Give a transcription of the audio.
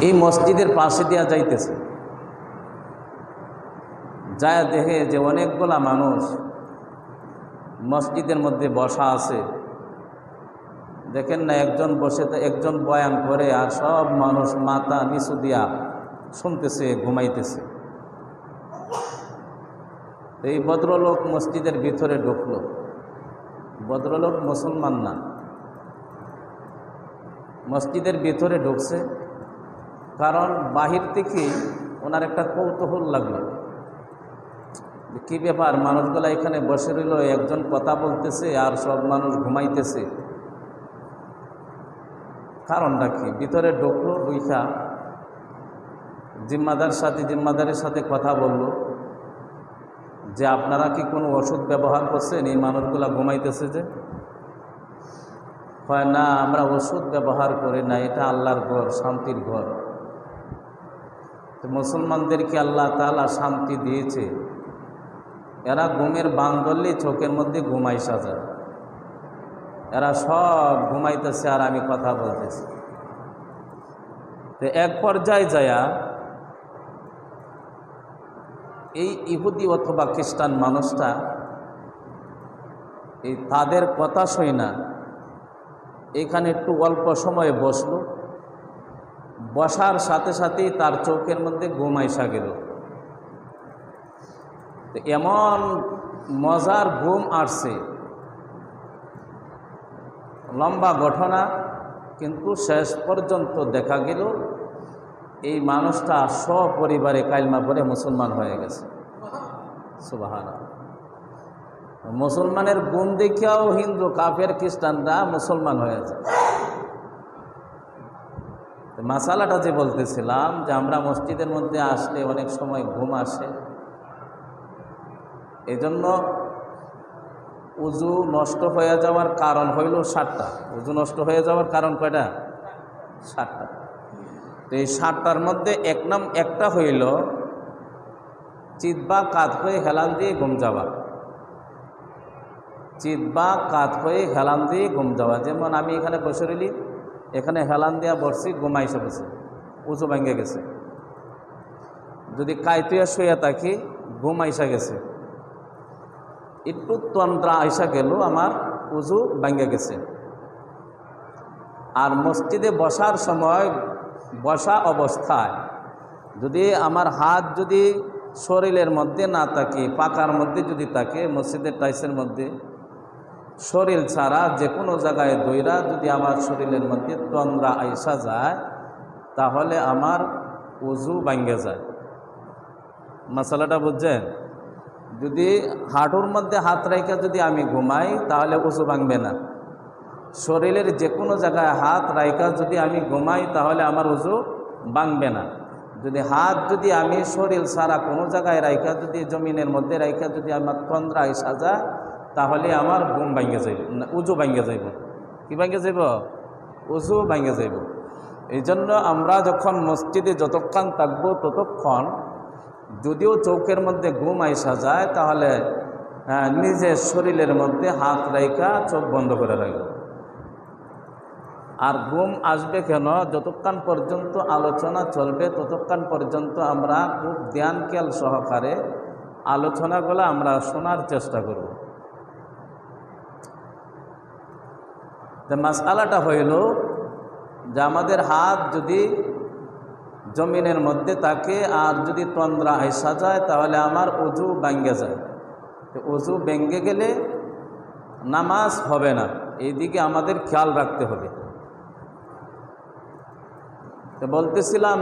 এই মসজিদের পাশে দিয়া যাইতেছে, যায় দেখে যে অনেকগুলা মানুষ মসজিদের মধ্যে বসা আছে। দেখেন না, একজন বসে একজন বয়ান করে আর সব মানুষ মাথা নিচু দিয়া শুনতেছে, ঘুমাইতেছে। এই ভদ্রলোক মসজিদের ভিতরে ঢুকলো। ভদ্রলোক মুসলমান না, মসজিদের ভিতরে ঢুকছে কারণ বাহির থেকে ওনার একটা কৌতূহল লাগলো, কি ব্যাপার, মানুষগুলা এখানে বসে রইল, একজন কথা বলতেছে আর সব মানুষ ঘুমাইতেছে, কারণটা কি? ভিতরে ঢুকলো, ঢুইকা জিম্মাদারের সাথে কথা বলল যে আপনারা কি কোনো ওষুধ ব্যবহার করছেন? এই মানুষগুলা ঘুমাইতেছে যে। হয় না, আমরা ওষুধ ব্যবহার করি না, এটা আল্লাহর ঘর, শান্তির ঘর। তো মুসলমানদেরকে আল্লাহ তাআলা শান্তি দিয়েছে, এরা ঘুমের বান ধরলে চোখের মধ্যে ঘুমাই সাজায়, এরা সব ঘুমাইতেছে আর আমি কথা বলতেছি। তো এক পর্যায়ে যায়া এই ইহুদি অথবা খ্রিস্টান মানুষটা এই তাদের কথা শুই না এখানে একটু অল্প সময়ে বসলো, বসার সাথে সাথেই তার চোখের মধ্যে ঘুম আইসা গেল। এমন মজার ঘুম আসছে, লম্বা ঘটনা, কিন্তু শেষ পর্যন্ত দেখা গেল এই মানুষটা সপরিবারে কালিমা পড়ে মুসলমান হয়ে গেছে। সুবহানাল্লাহ। মুসলমানের গুণ দেখিয়াও হিন্দু, কাফের, খ্রিস্টানরা মুসলমান হয়ে যায়। মাসালাটা যে বলতেছিলাম যে আমরা মসজিদের মধ্যে আসলে অনেক সময় ঘুম আসে, এজন্য উজু নষ্ট হয়ে যাওয়ার কারণ হইল 7টা। উজু নষ্ট হয়ে যাওয়ার কারণ কয়টা? 7টা। তো এই 7টার মধ্যে একটা হইল চিত বা কাত হয়ে হেলান দিয়ে ঘুম যাওয়া। চিত বা কাত হয়ে হেলান দিয়ে ঘুম যাওয়া। যেমন আমি এখানে বসে রইলি, এখানে হেলান দিয়া বসছি, ঘুমাইসে বসে, উজু ভেঙে গেছে। যদি কায়তুয়া শুয়ে থাকি, ঘুম আইসা গেছে, একটু তন্দ্রা আইসা গেল, আমার উজু ভেঙে গেছে। আর মসজিদে বসার সময় বসা অবস্থায় যদি আমার হাত যদি শরীরের মধ্যে না থাকে, পাকার মধ্যে যদি থাকে, মসজিদের টাইসের মধ্যে, শরীর ছাড়া যে কোনো জায়গায় দইরা যদি আমার শরীরের মধ্যে তন্দ্রা আইসা যায়, তাহলে আমার উজু ভেঙে যায়। মশালাটা বুঝছেন? যদি হাঁটুর মধ্যে হাত রাইখা যদি আমি ঘুমাই, তাহলে উজু ভাঙবে না। শরীরের যে কোনো জায়গায় হাত রাইখা যদি আমি ঘুমাই, তাহলে আমার উজু ভাঙবে না। যদি আমি শরীর ছাড়া কোনো জায়গায় রাইখা, যদি জমিনের মধ্যে রাইখা যদি আমার তন্দ্রা আইসা যায়, তাহলে আমার ঘুম ভাঙে যাইব, উজু ভাঙে যাইব। কি ভাঙে যাইব? উজু ভাঙে যাইব। এই জন্য আমরা যখন মসজিদে যতক্ষণ থাকবো ততক্ষণ যদিও চৌকের মধ্যে ঘুম আইসা যায়, তাহলে নিজের শরীরের মধ্যে হাত রাইখা চোখ বন্ধ করে রাখব। আর ঘুম আসবে কেন? যতক্ষণ পর্যন্ত আলোচনা চলবে ততক্ষণ পর্যন্ত আমরা খুব ধ্যান খেয়াল সহকারে আলোচনাগুলো আমরা শোনার চেষ্টা করব। মাসআলাটা হইল যে আমাদের হাত যদি জমিনের মধ্যে থাকে আর যদি তন্দ্রা আইসা যায়, তাহলে আমার উজু ভেঙে যায়। তো উজু ভেঙে গেলে নামাজ হবে না, এইদিকে আমাদের খেয়াল রাখতে হবে। তো বলতেছিলাম